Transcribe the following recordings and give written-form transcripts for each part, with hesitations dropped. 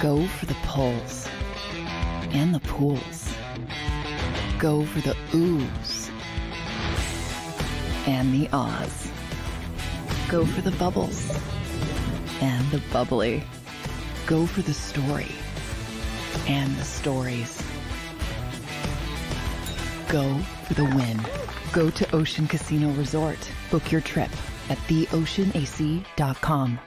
Go for the pulls and the pools. Go for the oohs and the ahs. Go for the bubbles and the bubbly. Go for the story and the stories. Go for the win. Go to Ocean Casino Resort. Book your trip at theoceanac.com.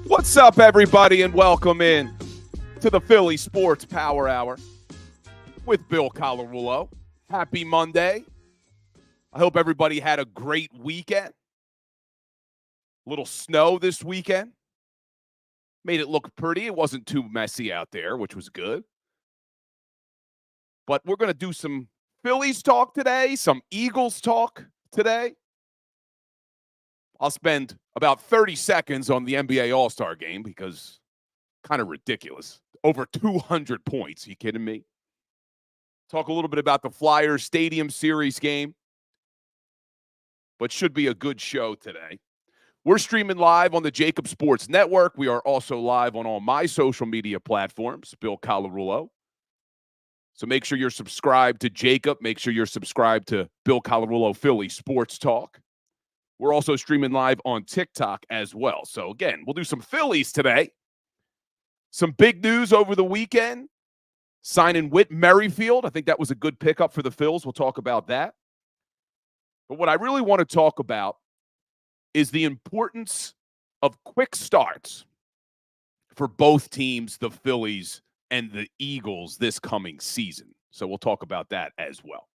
What's up, everybody, and welcome in to the Philly Sports Power Hour with Bill Colarulo. Happy Monday. I hope everybody had a great weekend. A little snow this weekend. Made it look pretty. It wasn't too messy out there, which was good. But we're going to do some Phillies talk today, some Eagles talk today. I'll spend about 30 seconds on the NBA All-Star game because kind of ridiculous. Over 200 points. You kidding me? Talk a little bit about the Flyers Stadium Series game. But should be a good show today. We're streaming live on the JAKIB Sports Network. We are also live on all my social media platforms, Bill Colarulo. So make sure you're subscribed to JAKIB. Make sure you're subscribed to Bill Colarulo Philly Sports Talk. We're also streaming live on TikTok as well. So, again, we'll do some Phillies today. Some big news over the weekend. Signing Whit Merrifield. I think that was a good pickup for the Phils. We'll talk about that. But what I really want to talk about is the importance of quick starts for both teams, the Phillies and the Eagles, this coming season. So we'll talk about that as well.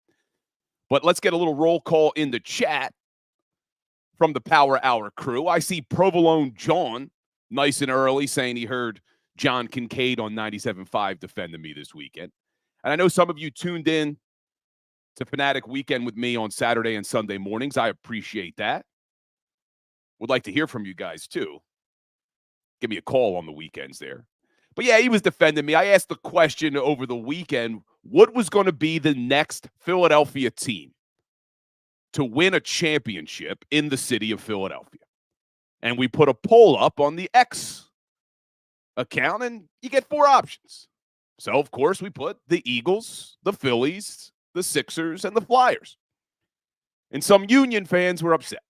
But let's get a little roll call in the chat from the Power Hour crew. I see Provolone John nice and early saying he heard John Kincaid on 97.5 defending me this weekend. And I know some of you tuned in to Fanatic Weekend with me on Saturday and Sunday mornings. I appreciate that. Would like to hear from you guys, too. Give me a call on the weekends there. But, yeah, he was defending me. I asked the question over the weekend, what was going to be the next Philadelphia team to win a championship in the city of Philadelphia? And we put a poll up on the X account, and you get 4 options. So, of course, we put the Eagles, the Phillies, the Sixers, and the Flyers. And some Union fans were upset.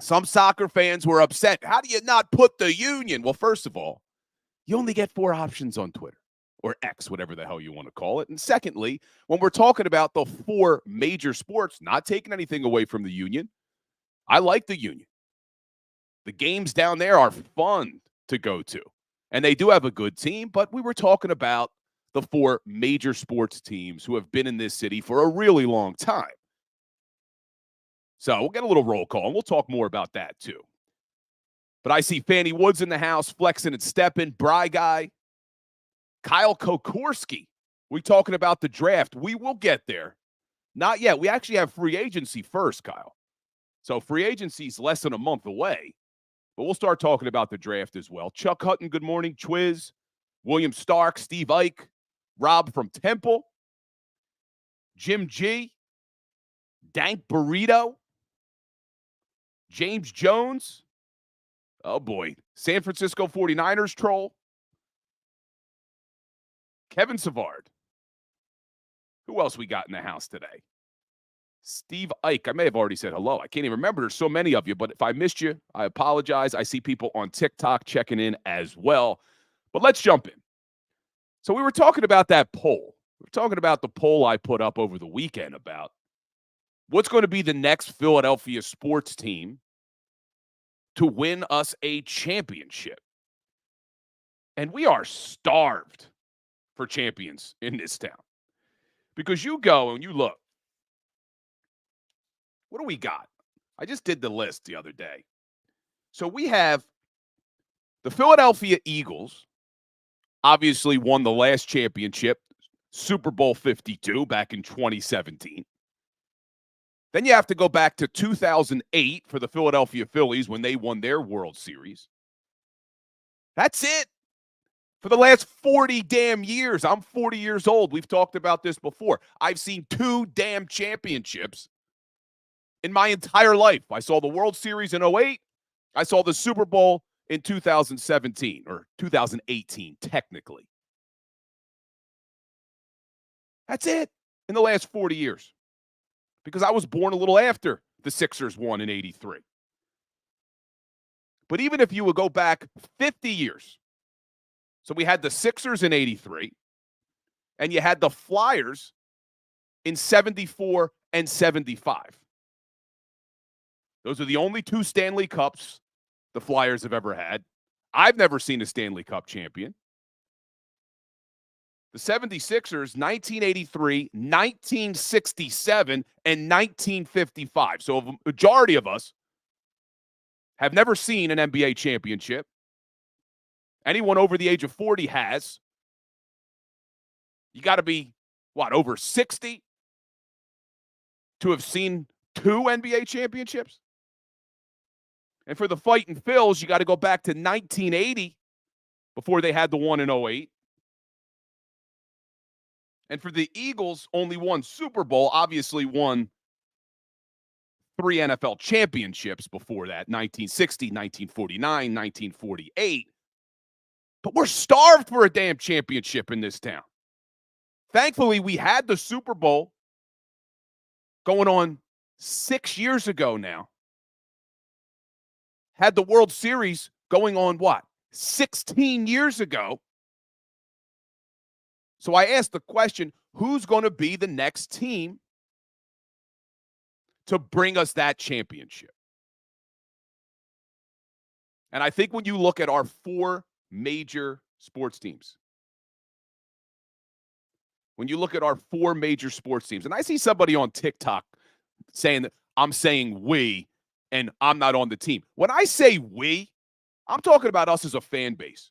Some soccer fans were upset. How do you not put the Union? Well, first of all, you only get 4 options on Twitter or X, whatever the hell you want to call it. And secondly, when we're talking about the 4 major sports, not taking anything away from the Union, I like the Union. The games down there are fun to go to. And they do have a good team, but we were talking about the 4 major sports teams who have been in this city for a really long time. So we'll get a little roll call, and we'll talk more about that too. But I see Fanny Woods in the house, flexing and stepping, Bry Guy, Kyle Kokorski. We talking about the draft. We will get there. Not yet. We actually have free agency first, Kyle. So free agency is less than a month away. But we'll start talking about the draft as well. Chuck Hutton, good morning. Twiz, William Stark, Steve Ike, Rob from Temple, Jim G, Dank Burrito, James Jones. Oh, boy. San Francisco 49ers troll. Kevin Savard. Who else we got in the house today? Steve Ike. I may have already said hello. I can't even remember. There's so many of you, but if I missed you, I apologize. I see people on TikTok checking in as well. But let's jump in. So we were talking about that poll. We were talking about the poll I put up over the weekend about what's going to be the next Philadelphia sports team to win us a championship. And we are starved for champions in this town. Because you go and you look. What do we got? I just did the list the other day. So we have the Philadelphia Eagles, obviously won the last championship, Super Bowl 52 back in 2017. Then you have to go back to 2008 for the Philadelphia Phillies when they won their World Series. That's it For the last 40 damn years, I'm 40 years old. We've talked about this before. I've seen 2 damn championships in my entire life. I saw the World Series in 08. I saw the Super Bowl in 2017 or 2018, technically. That's it in the last 40 years. Because I was born a little after the Sixers won in 83. But even if you would go back 50 years, so we had the Sixers in 83, and you had the Flyers in 74 and 75. Those are the only 2 Stanley Cups the Flyers have ever had. I've never seen a Stanley Cup champion. The 76ers, 1983, 1967, and 1955. So a majority of us have never seen an NBA championship. Anyone over the age of 40 has. You got to be, over 60 to have seen 2 NBA championships? And for the Fightin' Phils, you got to go back to 1980 before they had the one in 08. And for the Eagles, only one Super Bowl, obviously won 3 NFL championships before that, 1960, 1949, 1948. But we're starved for a damn championship in this town. Thankfully, we had the Super Bowl going on 6 years ago now. Had the World Series going on, 16 years ago. So I asked the question, who's going to be the next team to bring us that championship? And I think when you look at our 4 major sports teams, and I see somebody on TikTok saying that I'm saying we and I'm not on the team. When I say we, I'm talking about us as a fan base.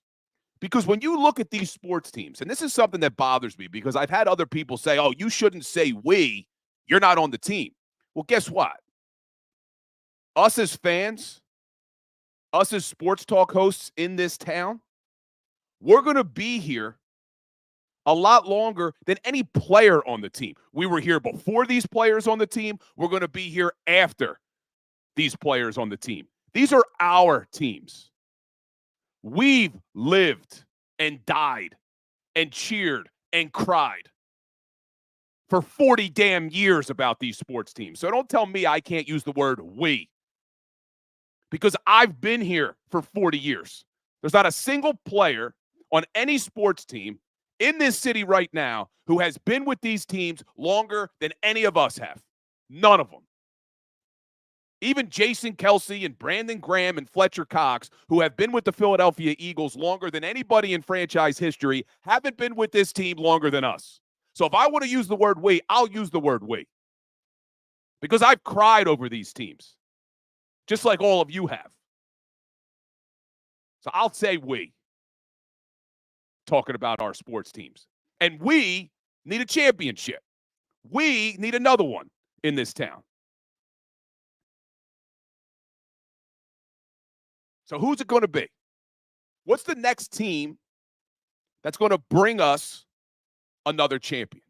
Because when you look at these sports teams, and this is something that bothers me because I've had other people say, oh, you shouldn't say we, you're not on the team. Well, guess what? Us as fans, us as sports talk hosts in this town, we're going to be here a lot longer than any player on the team. We were here before these players on the team. We're going to be here after these players on the team. These are our teams. We've lived and died and cheered and cried for 40 damn years about these sports teams. So don't tell me I can't use the word we, because I've been here for 40 years. There's not a single player on any sports team in this city right now who has been with these teams longer than any of us have. None of them. Even Jason Kelce and Brandon Graham and Fletcher Cox, who have been with the Philadelphia Eagles longer than anybody in franchise history, haven't been with this team longer than us. So if I want to use the word we, I'll use the word we. Because I've cried over these teams, just like all of you have. So I'll say we, talking about our sports teams. And we need a championship. We need another one in this town. So who's it going to be? What's the next team that's going to bring us another champion?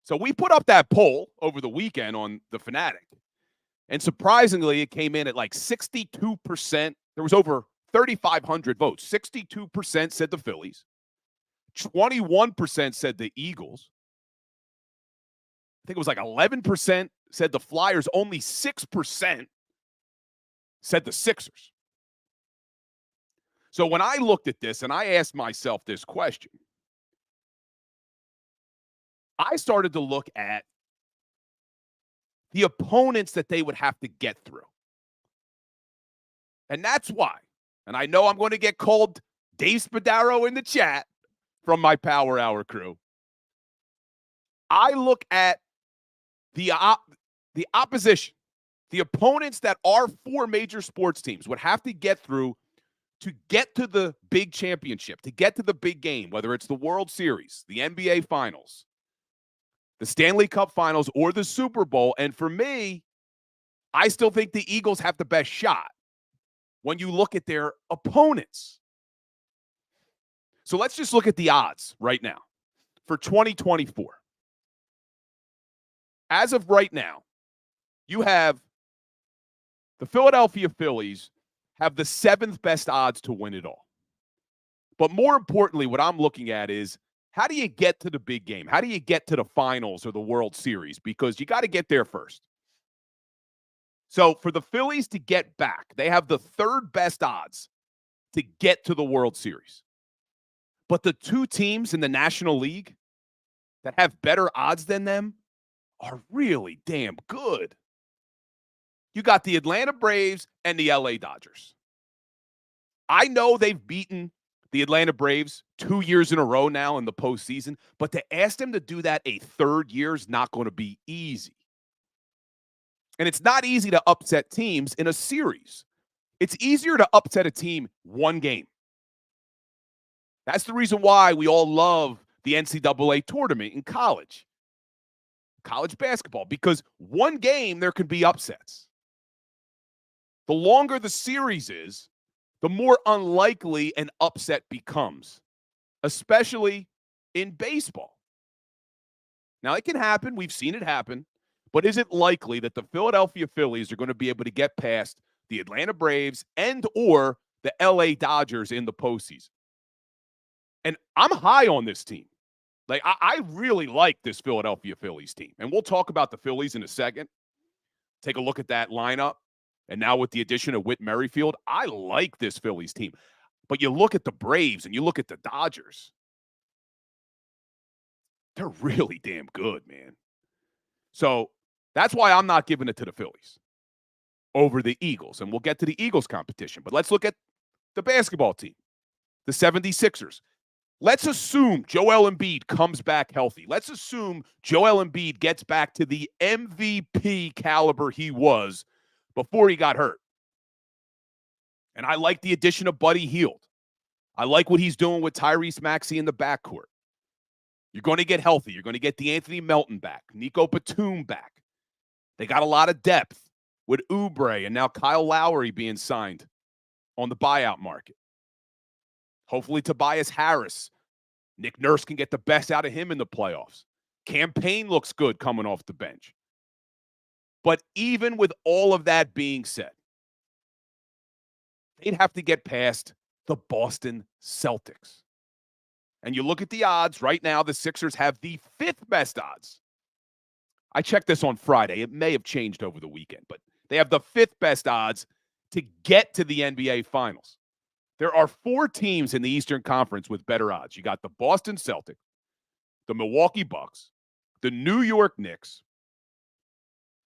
So we put up that poll over the weekend on The Fanatic, and surprisingly, it came in at like 62%. There was over 3,500 votes. 62% said the Phillies. 21% said the Eagles. I think it was like 11% said the Flyers. Only 6% said the Sixers. So when I looked at this and I asked myself this question, I started to look at the opponents that they would have to get through. And that's why, and I know I'm going to get called Dave Spadaro in the chat from my Power Hour crew. I look at the opposition, the opponents that our 4 major sports teams would have to get through to get to the big championship, to get to the big game, whether it's the World Series, the NBA Finals, the Stanley Cup Finals, or the Super Bowl. And for me, I still think the Eagles have the best shot when you look at their opponents. So let's just look at the odds right now for 2024. As of right now, you have the Philadelphia Phillies have the 7th best odds to win it all. But more importantly, what I'm looking at is, how do you get to the big game? How do you get to the finals or the World Series? Because you got to get there first. So for the Phillies to get back, they have the 3rd best odds to get to the World Series. But the 2 teams in the National League that have better odds than them are really damn good. You got the Atlanta Braves and the LA Dodgers. I know they've beaten the Atlanta Braves 2 years in a row now in the postseason, but to ask them to do that a 3rd year is not going to be easy. And it's not easy to upset teams in a series. It's easier to upset a team 1 game. That's the reason why we all love the NCAA tournament in college basketball, because 1 game there can be upsets. The longer the series is, the more unlikely an upset becomes, especially in baseball. Now, it can happen. We've seen it happen. But is it likely that the Philadelphia Phillies are going to be able to get past the Atlanta Braves and or the LA Dodgers in the postseason? And I'm high on this team. Like, I really like this Philadelphia Phillies team. And we'll talk about the Phillies in a second. Take a look at that lineup. And now with the addition of Whit Merrifield, I like this Phillies team. But you look at the Braves and you look at the Dodgers. They're really damn good, man. So that's why I'm not giving it to the Phillies over the Eagles. And we'll get to the Eagles competition. But let's look at the basketball team, the 76ers. Let's assume Joel Embiid comes back healthy. Let's assume Joel Embiid gets back to the MVP caliber he was before he got hurt. And I like the addition of Buddy Hield. I like what he's doing with Tyrese Maxey in the backcourt. You're going to get healthy. You're going to get DeAnthony Melton back, Nico Batum back. They got a lot of depth with Oubre and now Kyle Lowry being signed on the buyout market. Hopefully Tobias Harris, Nick Nurse can get the best out of him in the playoffs. Campaign looks good coming off the bench. But even with all of that being said, they'd have to get past the Boston Celtics. And you look at the odds right now, the Sixers have the 5th best odds. I checked this on Friday. It may have changed over the weekend, but they have the 5th best odds to get to the NBA Finals. There are 4 teams in the Eastern Conference with better odds. You got the Boston Celtics, the Milwaukee Bucks, the New York Knicks,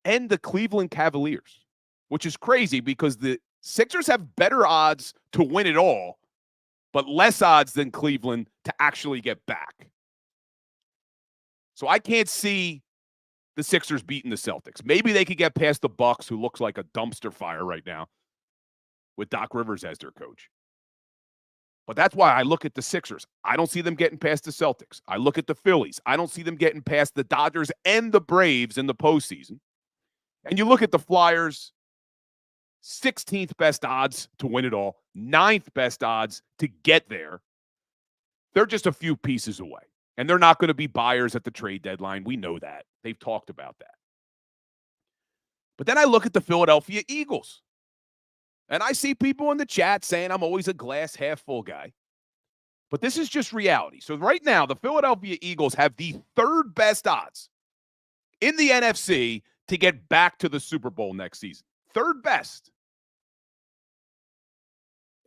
and the Cleveland Cavaliers, which is crazy because the Sixers have better odds to win it all, but less odds than Cleveland to actually get back. So I can't see the Sixers beating the Celtics. Maybe they could get past the Bucks, who looks like a dumpster fire right now with Doc Rivers as their coach. But that's why I look at the Sixers. I don't see them getting past the Celtics. I look at the Phillies. I don't see them getting past the Dodgers and the Braves in the postseason. And you look at the Flyers, 16th best odds to win it all, 9th best odds to get there. They're just a few pieces away. And they're not going to be buyers at the trade deadline. We know that. They've talked about that. But then I look at the Philadelphia Eagles. And I see people in the chat saying I'm always a glass half full guy. But this is just reality. So right now, the Philadelphia Eagles have the 3rd best odds in the NFC to get back to the Super Bowl next season. 3rd best.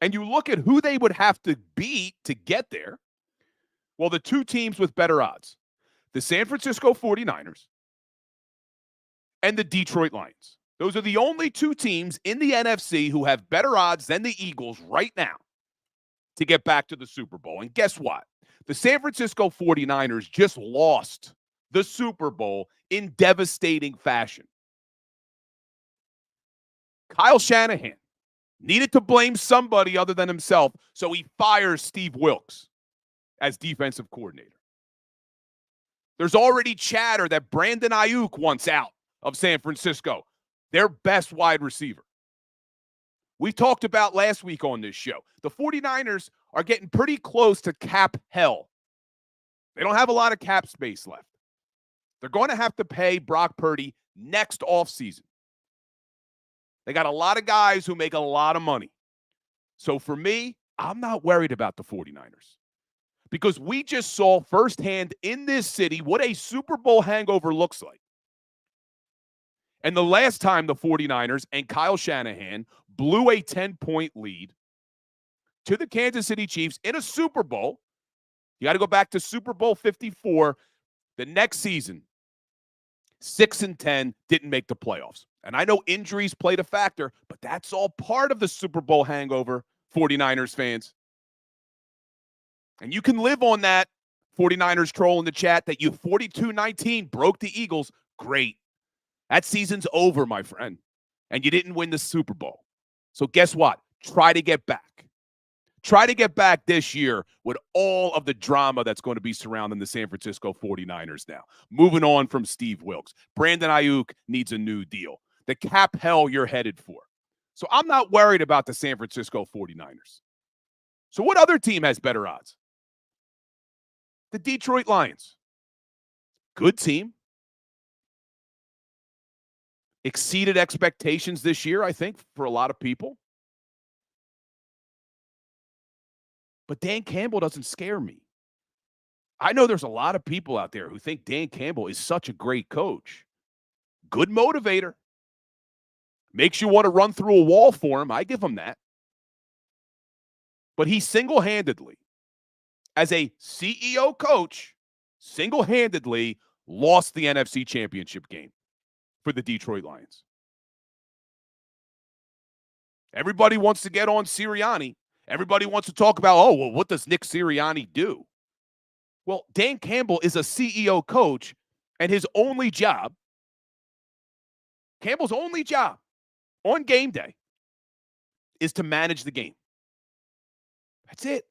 And you look at who they would have to beat to get there. Well, the 2 teams with better odds, the San Francisco 49ers and the Detroit Lions. Those are the only 2 teams in the NFC who have better odds than the Eagles right now to get back to the Super Bowl. And guess what? The San Francisco 49ers just lost the Super Bowl in devastating fashion. Kyle Shanahan needed to blame somebody other than himself, so he fires Steve Wilkes as defensive coordinator. There's already chatter that Brandon Ayuk wants out of San Francisco, their best wide receiver. We talked about last week on this show. The 49ers are getting pretty close to cap hell. They don't have a lot of cap space left. They're going to have to pay Brock Purdy next offseason. They got a lot of guys who make a lot of money. So for me, I'm not worried about the 49ers because we just saw firsthand in this city what a Super Bowl hangover looks like. And the last time the 49ers and Kyle Shanahan blew a 10-point lead to the Kansas City Chiefs in a Super Bowl, you got to go back to Super Bowl 54. The next season, 6-10, didn't make the playoffs. And I know injuries played a factor, but that's all part of the Super Bowl hangover, 49ers fans. And you can live on that, 49ers troll in the chat, that you 42-19 broke the Eagles. Great. That season's over, my friend. And you didn't win the Super Bowl. So guess what? Try to get back. Try to get back this year with all of the drama that's going to be surrounding the San Francisco 49ers now. Moving on from Steve Wilks. Brandon Ayuk needs a new deal. The cap hell you're headed for. So I'm not worried about the San Francisco 49ers. So what other team has better odds? The Detroit Lions. Good team. Exceeded expectations this year, I think, for a lot of people. But Dan Campbell doesn't scare me. I know there's a lot of people out there who think Dan Campbell is such a great coach. Good motivator. Makes you want to run through a wall for him. I give him that. But he single-handedly, as a CEO coach, single-handedly lost the NFC Championship game for the Detroit Lions. Everybody wants to get on Sirianni. Everybody wants to talk about, oh, well, what does Nick Sirianni do? Well, Dan Campbell is a CEO coach, and his only job, Campbell's only job on game day, is to manage the game. That's it.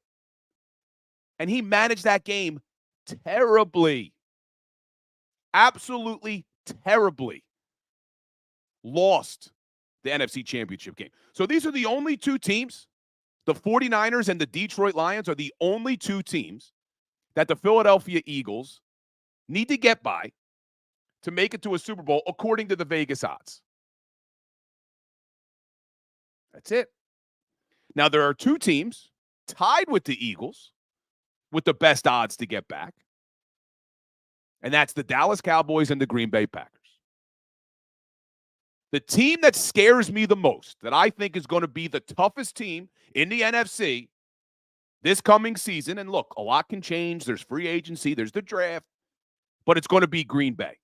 And he managed that game terribly. Absolutely terribly. Lost the NFC Championship game. So these are the only two teams. The 49ers and the Detroit Lions are the only two teams that the Philadelphia Eagles need to get by to make it to a Super Bowl according to the Vegas odds. That's it. Now, there are two teams tied with the Eagles with the best odds to get back, and that's the Dallas Cowboys and the Green Bay Packers. The team that scares me the most, that I think is going to be the toughest team in the NFC this coming season, and look, a lot can change. There's free agency, there's the draft, but it's going to be Green Bay.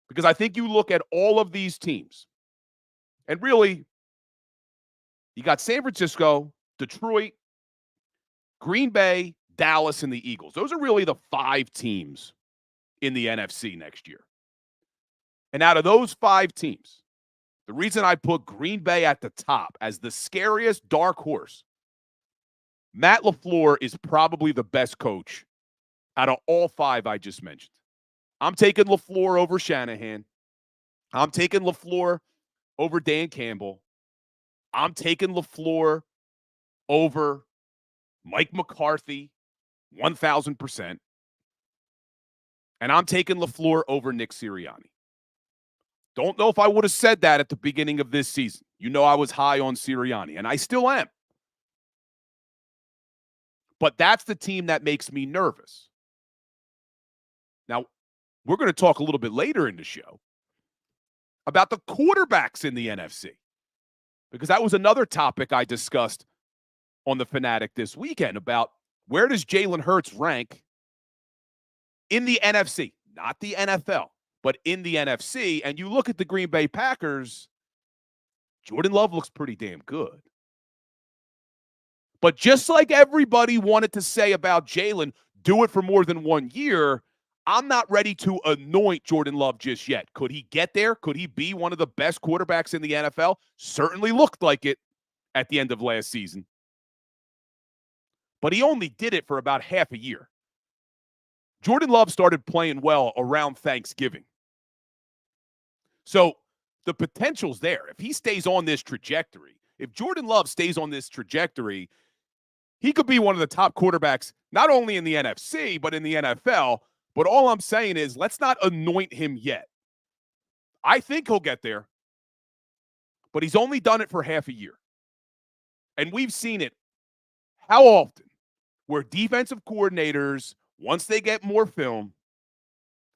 Because I think you look at all of these teams, and really, you got San Francisco, Detroit, Green Bay, Dallas, and the Eagles. Those are really the 5 teams in the NFC next year. And out of those 5 teams, the reason I put Green Bay at the top as the scariest dark horse, Matt LaFleur is probably the best coach out of all 5 I just mentioned. I'm taking LaFleur over Shanahan. I'm taking LaFleur over Dan Campbell. I'm taking LaFleur over Mike McCarthy, 1,000%. And I'm taking LaFleur over Nick Sirianni. Don't know if I would have said that at the beginning of this season. You know I was high on Sirianni, and I still am. But that's the team that makes me nervous. Now, we're going to talk a little bit later in the show about the quarterbacks in the NFC, because that was another topic I discussed on the Fanatic this weekend about where does Jalen Hurts rank in the NFC, not the NFL. But in the NFC, and you look at the Green Bay Packers, Jordan Love looks pretty damn good. But just like everybody wanted to say about Jalen, do it for more than 1 year, I'm not ready to anoint Jordan Love just yet. Could he get there? Could he be one of the best quarterbacks in the NFL? Certainly looked like it at the end of last season. But he only did it for about half a year. Jordan Love started playing well around Thanksgiving. So the potential's there. If he stays on this trajectory, if Jordan Love stays on this trajectory, He could be one of the top quarterbacks, not only in the NFC, but in the NFL. But all I'm saying is let's not anoint him yet. I think he'll get there, but he's only done it for half a year. And we've seen it how often where defensive coordinators, once they get more film,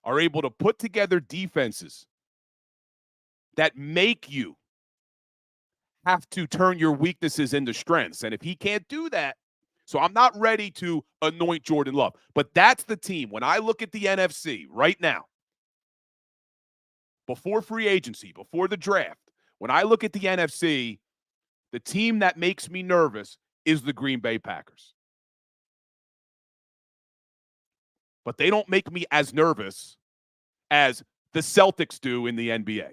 are able to put together defenses that make you have to turn your weaknesses into strengths. And if he can't do that, so I'm not ready to anoint Jordan Love. But that's the team. When I look at the NFC right now, before free agency, before the draft, when I look at the NFC, the team that makes me nervous is the Green Bay Packers. But they don't make me as nervous as the Celtics do in the NBA.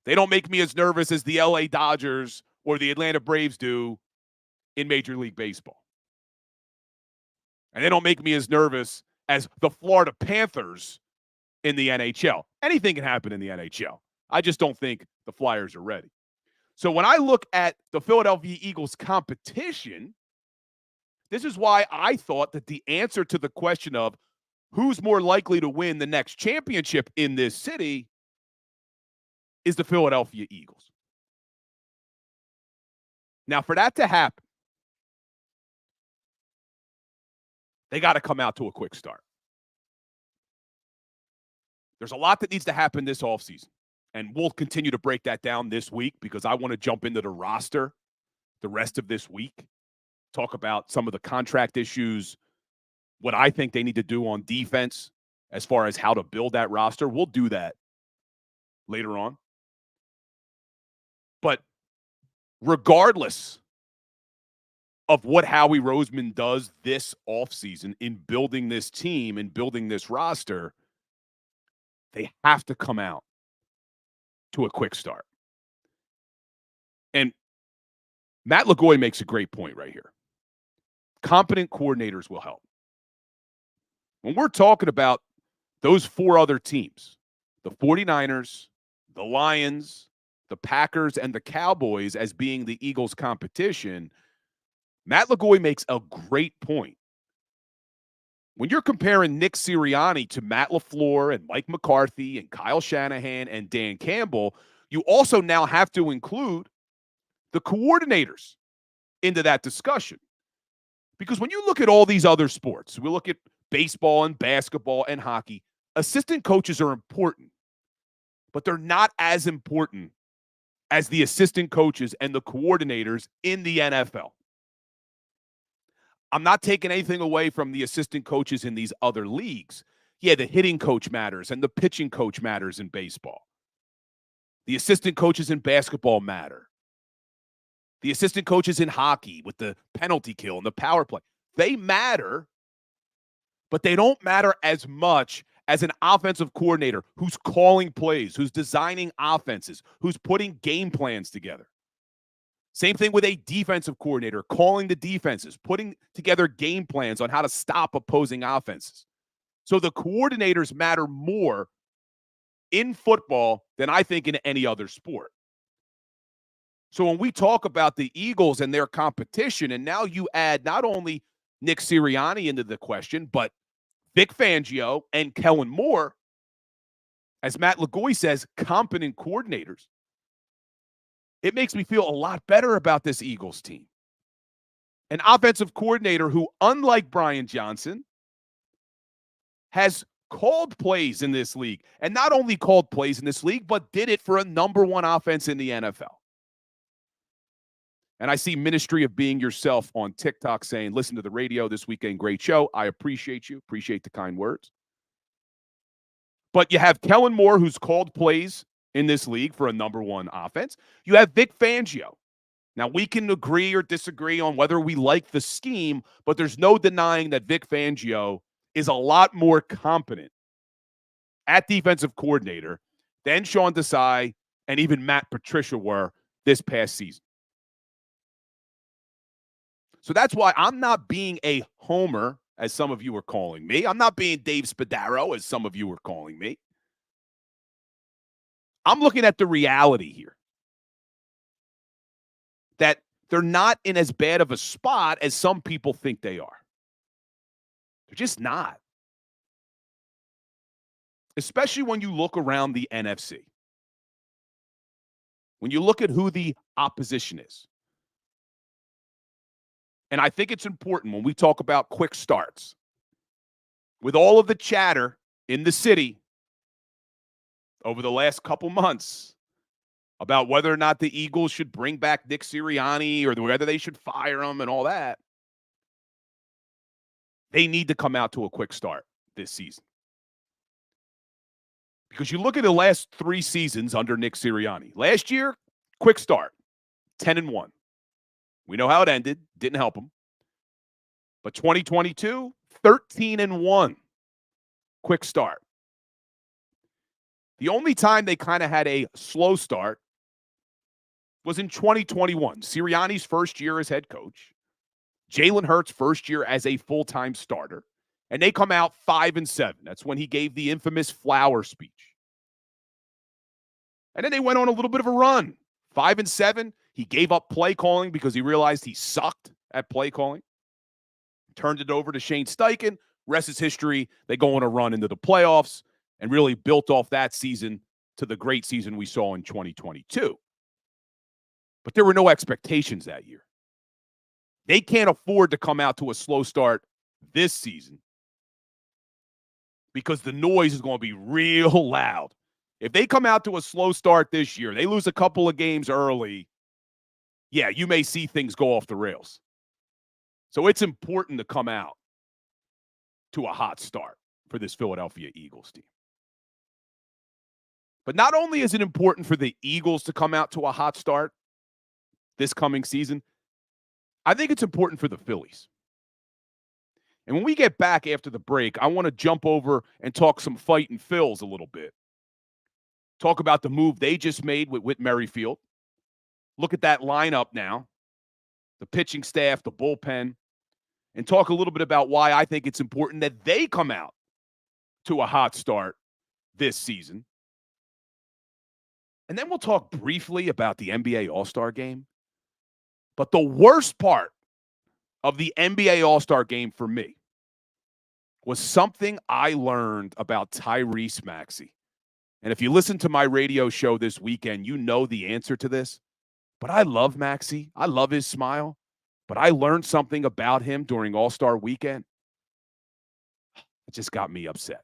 They don't make me as nervous as the LA Dodgers or the Atlanta Braves do in Major League Baseball. And they don't make me as nervous as the Florida Panthers in the NHL. Anything can happen in the NHL. I just don't think the Flyers are ready. So when I look at the Philadelphia Eagles competition, this is why I thought that the answer to the question of who's more likely to win the next championship in this city is the Philadelphia Eagles. Now, for that to happen, they got to come out to a quick start. There's a lot that needs to happen this offseason, and we'll continue to break that down this week because I want to jump into the roster the rest of this week, talk about some of the contract issues, what I think they need to do on defense as far as how to build that roster. We'll do that later on. But regardless of what Howie Roseman does this offseason in building this team and building this roster, they have to come out to a quick start. And Matt LaGoy makes a great point right here. Competent coordinators will help. When we're talking about those four other teams, the 49ers, the Lions, the Packers, and the Cowboys as being the Eagles' competition, Matt LaGoy makes a great point. When you're comparing Nick Sirianni to Matt LaFleur and Mike McCarthy and Kyle Shanahan and Dan Campbell, you also now have to include the coordinators into that discussion. Because when you look at all these other sports, we look at baseball and basketball and hockey, assistant coaches are important, but they're not as important as the assistant coaches and the coordinators in the NFL. I'm not taking anything away from the assistant coaches in these other leagues. Yeah, the hitting coach matters and the pitching coach matters in baseball. The assistant coaches in basketball matter. The assistant coaches in hockey with the penalty kill and the power play, they matter, but they don't matter as much as an offensive coordinator who's calling plays, who's designing offenses, who's putting game plans together. Same thing with a defensive coordinator, calling the defenses, putting together game plans on how to stop opposing offenses. So the coordinators matter more in football than I think in any other sport. So when we talk about the Eagles and their competition, and now you add not only Nick Sirianni into the question, but Vic Fangio and Kellen Moore, as Matt LaGoy says, competent coordinators, it makes me feel a lot better about this Eagles team. An offensive coordinator who, unlike Brian Johnson, has called plays in this league. And not only called plays in this league, but did it for a number one offense in the NFL. And I see Ministry of Being Yourself on TikTok saying, listen to the radio this weekend. Great show. I appreciate you. Appreciate the kind words. But you have Kellen Moore, who's called plays in this league for a number one offense. You have Vic Fangio. Now, we can agree or disagree on whether we like the scheme, but there's no denying that Vic Fangio is a lot more competent at defensive coordinator than Sean Desai and even Matt Patricia were this past season. So that's why I'm not being a homer, as some of you are calling me. I'm not being Dave Spadaro, as some of you are calling me. I'm looking at the reality here. That they're not in as bad of a spot as some people think they are. They're just not. Especially when you look around the NFC. When you look at who the opposition is. And I think it's important when we talk about quick starts. With all of the chatter in the city over the last couple months about whether or not the Eagles should bring back Nick Sirianni or whether they should fire him and all that, they need to come out to a quick start this season. Because you look at the last 3 seasons under Nick Sirianni. Last year, quick start, 10-1. We know how it ended. Didn't help him. But 2022, 13-1. Quick start. The only time they kind of had a slow start was in 2021. Sirianni's first year as head coach. Jalen Hurts' first year as a full-time starter. And they come out 5-7. That's when he gave the infamous flower speech. And then they went on a little bit of a run. 5-7. He gave up play calling because he realized he sucked at play calling. Turned it over to Shane Steichen. Rest is history. They go on a run into the playoffs and really built off that season to the great season we saw in 2022. But there were no expectations that year. They can't afford to come out to a slow start this season because the noise is going to be real loud. If they come out to a slow start this year, they lose a couple of games early, yeah, you may see things go off the rails. So it's important to come out to a hot start for this Philadelphia Eagles team. But not only is it important for the Eagles to come out to a hot start this coming season, I think it's important for the Phillies. And when we get back after the break, I want to jump over and talk some fighting Phils a little bit. Talk about the move they just made with Whit Merrifield. Look at that lineup now, the pitching staff, the bullpen, and talk a little bit about why I think it's important that they come out to a hot start this season. And then we'll talk briefly about the NBA All-Star Game. But the worst part of the NBA All-Star Game for me was something I learned about Tyrese Maxey. And if you listen to my radio show this weekend, you know the answer to this. But I love Maxey. I love his smile. But I learned something about him during All-Star Weekend. It just got me upset.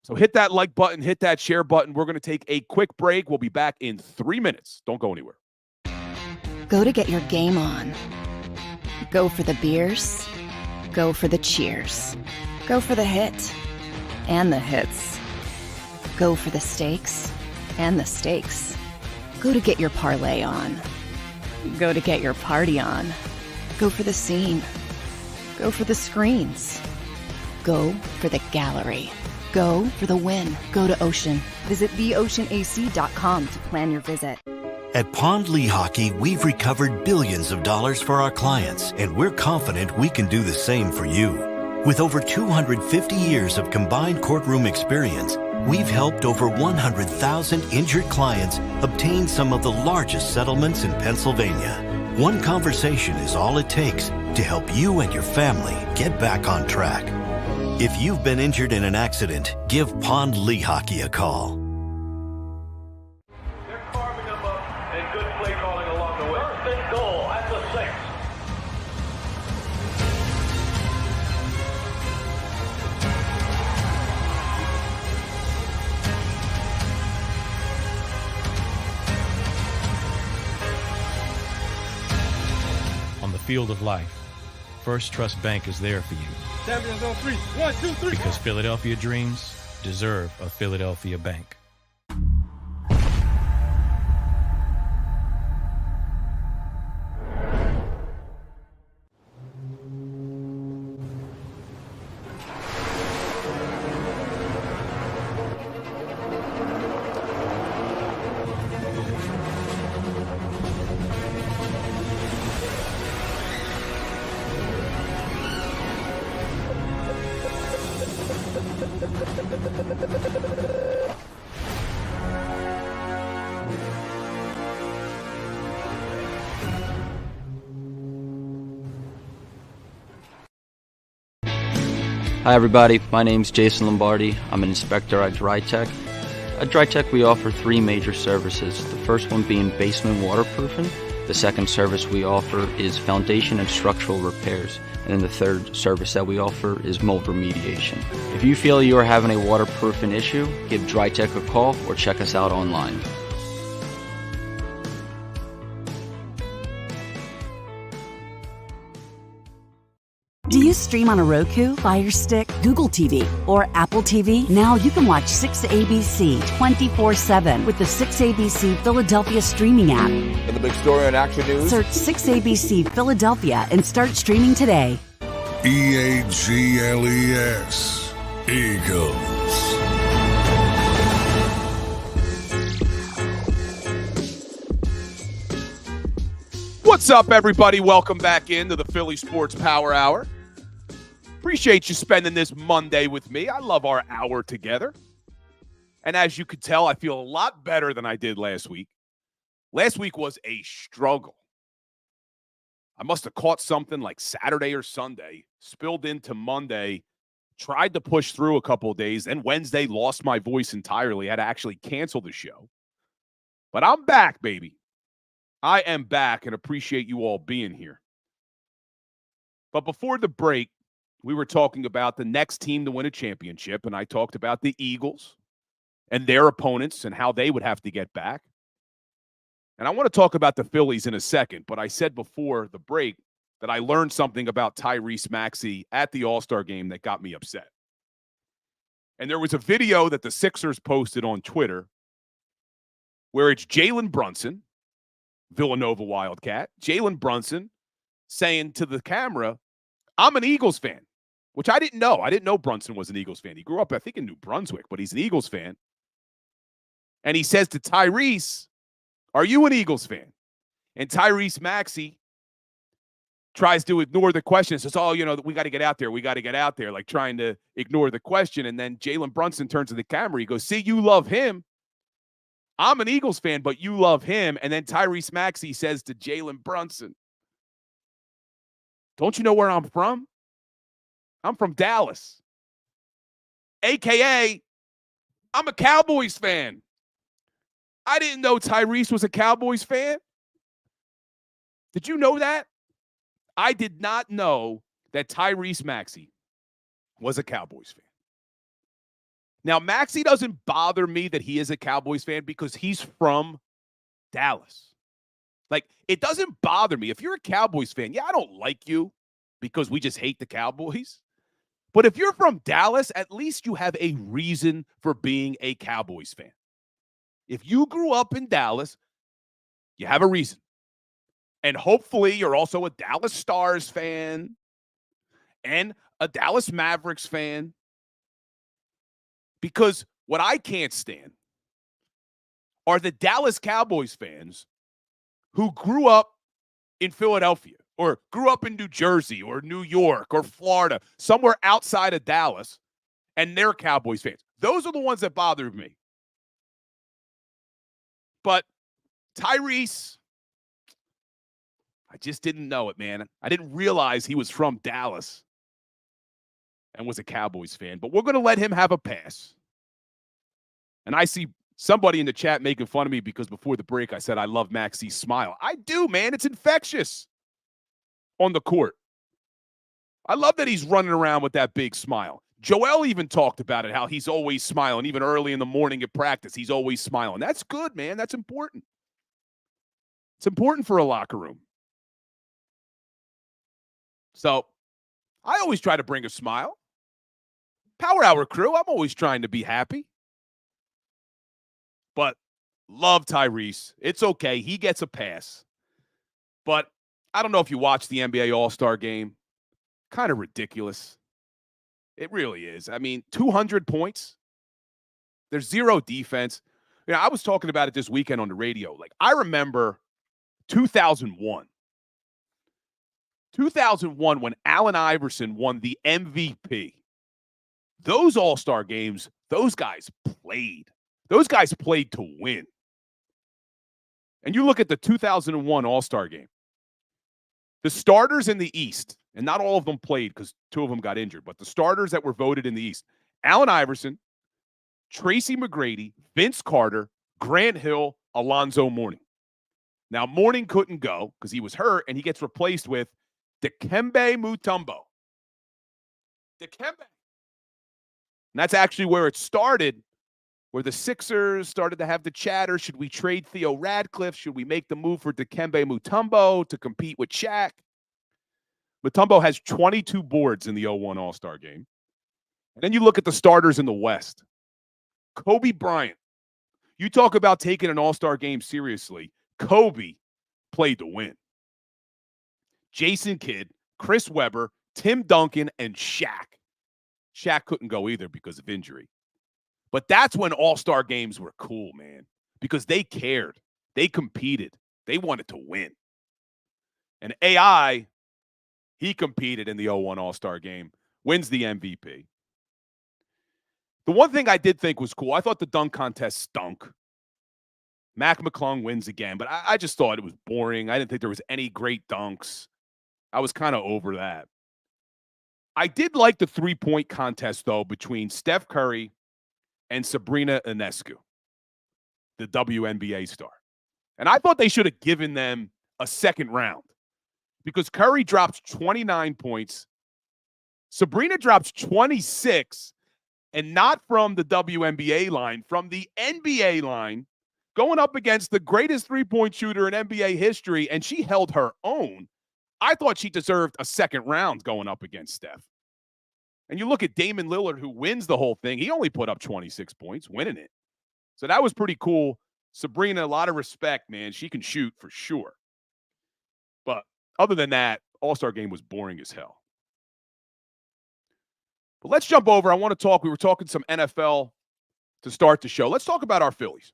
So hit that like button, hit that share button. We're going to take a quick break. We'll be back in 3 minutes. Don't go anywhere. Go to get your game on. Go for the beers. Go for the cheers. Go for the hit and the hits. Go for the stakes and the stakes. Go to get your parlay on. Go to get your party on. Go for the scene. Go for the screens. Go for the gallery. Go for the win. Go to Ocean. Visit theoceanac.com to plan your visit. At Pond Lehocky, we've recovered billions of dollars for our clients, and we're confident we can do the same for you. With over 250 years of combined courtroom experience, we've helped over 100,000 injured clients obtain some of the largest settlements in Pennsylvania. One conversation is all it takes to help you and your family get back on track. If you've been injured in an accident, give Pond Lehocky a call. They're carving them up and good play calling along the way. First and goal at the 6. On the field of life, First Trust Bank is there for you. Champions on 3. 1, 2, 3. Because Philadelphia dreams deserve a Philadelphia bank. Hi everybody, my name's Jason Lombardi. I'm an inspector at DryTech. At DryTech we offer 3 major services, the first one being basement waterproofing. The second service we offer is foundation and structural repairs. And then the third service that we offer is mold remediation. If you feel you are having a waterproofing issue, give DryTech a call or check us out online. Do you stream on a Roku, Fire Stick, Google TV, or Apple TV? Now you can watch 6ABC 24/7 with the 6ABC Philadelphia streaming app. And the big story on Action News? Search 6ABC Philadelphia and start streaming today. EAGLES, Eagles. What's up, everybody? Welcome back into the Philly Sports Power Hour. Appreciate you spending this Monday with me. I love our hour together. And as you could tell, I feel a lot better than I did last week. Last week was a struggle. I must have caught something like Saturday or Sunday, spilled into Monday, tried to push through a couple of days, and Wednesday lost my voice entirely. Had to actually cancel the show. But I'm back, baby. I am back and appreciate you all being here. But before the break, we were talking about the next team to win a championship, and I talked about the Eagles and their opponents and how they would have to get back. And I want to talk about the Phillies in a second, but I said before the break that I learned something about Tyrese Maxey at the All-Star game that got me upset. And there was a video that the Sixers posted on Twitter where it's Jalen Brunson, Villanova Wildcat, Jalen Brunson saying to the camera, I'm an Eagles fan, which I didn't know. I didn't know Brunson was an Eagles fan. He grew up, I think, in New Brunswick, but he's an Eagles fan. And he says to Tyrese, are you an Eagles fan? And Tyrese Maxey tries to ignore the question and says, oh, we got to get out there. We got to get out there, like trying to ignore the question. And then Jalen Brunson turns to the camera. He goes, see, you love him. I'm an Eagles fan, but you love him. And then Tyrese Maxey says to Jalen Brunson, don't you know where I'm from? I'm from Dallas. AKA, I'm a Cowboys fan. I didn't know Tyrese was a Cowboys fan. Did you know that? I did not know that Tyrese Maxey was a Cowboys fan. Now, Maxey doesn't bother me that he is a Cowboys fan because he's from Dallas. Like, it doesn't bother me. If you're a Cowboys fan, yeah, I don't like you because we just hate the Cowboys. But if you're from Dallas, at least you have a reason for being a Cowboys fan. If you grew up in Dallas, you have a reason. And hopefully you're also a Dallas Stars fan and a Dallas Mavericks fan. Because what I can't stand are the Dallas Cowboys fans who grew up in Philadelphia or grew up in New Jersey or New York or Florida, somewhere outside of Dallas, and they're Cowboys fans. Those are the ones that bother me. But Tyrese, I just didn't know it, man. I didn't realize he was from Dallas and was a Cowboys fan. But we're going to let him have a pass. And I see somebody in the chat making fun of me because before the break I said I love Maxey's smile. I do, man. It's infectious on the court. I love that he's running around with that big smile. Joel even talked about it, how he's always smiling. Even early in the morning at practice, he's always smiling. That's good, man. That's important. It's important for a locker room. So I always try to bring a smile. Power Hour crew, I'm always trying to be happy. But love Tyrese. It's okay. He gets a pass. But I don't know if you watched the NBA All-Star game. Kind of ridiculous. It really is. I mean, 200 points. There's zero defense. I was talking about it this weekend on the radio. Like, I remember 2001. 2001 when Allen Iverson won the MVP. Those All-Star games, those guys played. Those guys played to win. And you look at the 2001 All-Star game. The starters in the East, and not all of them played because 2 of them got injured, but the starters that were voted in the East, Allen Iverson, Tracy McGrady, Vince Carter, Grant Hill, Alonzo Mourning. Now, Mourning couldn't go because he was hurt, and he gets replaced with Dikembe Mutombo. Dikembe. And that's actually where it started, where the Sixers started to have the chatter. Should we trade Theo Radcliffe? Should we make the move for Dikembe Mutombo to compete with Shaq? Mutombo has 22 boards in the 0-1 All-Star game. And then you look at the starters in the West. Kobe Bryant. You talk about taking an All-Star game seriously. Kobe played to win. Jason Kidd, Chris Webber, Tim Duncan, and Shaq. Shaq couldn't go either because of injury. But that's when All-Star games were cool, man, because they cared. They competed. They wanted to win. And AI, he competed in the 0-1 All-Star game, wins the MVP. The one thing I did think was cool, I thought the dunk contest stunk. Mac McClung wins again, but I just thought it was boring. I didn't think there was any great dunks. I was kind of over that. I did like the three-point contest, though, between Steph Curry and Sabrina Ionescu, the WNBA star. And I thought they should have given them a second round because Curry dropped 29 points. Sabrina drops 26, and not from the WNBA line, from the NBA line, going up against the greatest three-point shooter in NBA history, and she held her own. I thought she deserved a second round going up against Steph. And you look at Damian Lillard, who wins the whole thing. He only put up 26 points, winning it. So that was pretty cool. Sabrina, a lot of respect, man. She can shoot for sure. But other than that, All-Star game was boring as hell. But let's jump over. I want to talk. We were talking some NFL to start the show. Let's talk about our Phillies.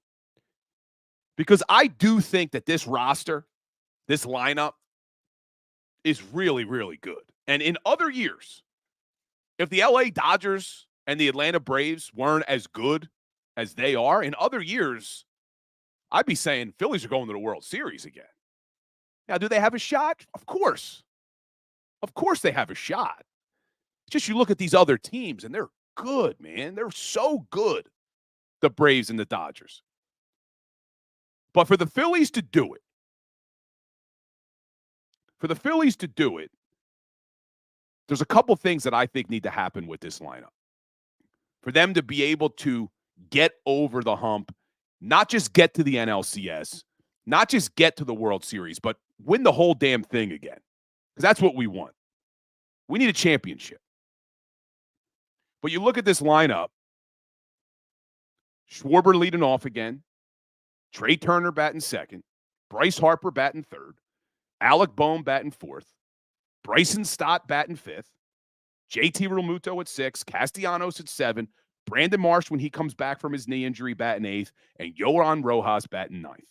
Because I do think that this roster, this lineup, is really, really good. And in other years, if the LA Dodgers and the Atlanta Braves weren't as good as they are, in other years, I'd be saying Phillies are going to the World Series again. Now, do they have a shot? Of course. Of course they have a shot. It's just you look at these other teams, and they're good, man. They're so good, the Braves and the Dodgers. But for the Phillies to do it, there's a couple things that I think need to happen with this lineup. For them to be able to get over the hump, not just get to the NLCS, not just get to the World Series, but win the whole damn thing again. Because that's what we want. We need a championship. But you look at this lineup, Schwarber leading off again, Trey Turner batting second, Bryce Harper batting third, Alec Boehm batting fourth, Bryson Stott batting fifth, JT Realmuto at 6, Castellanos at 7, Brandon Marsh when he comes back from his knee injury batting 8th, and Yohan Rojas batting 9th.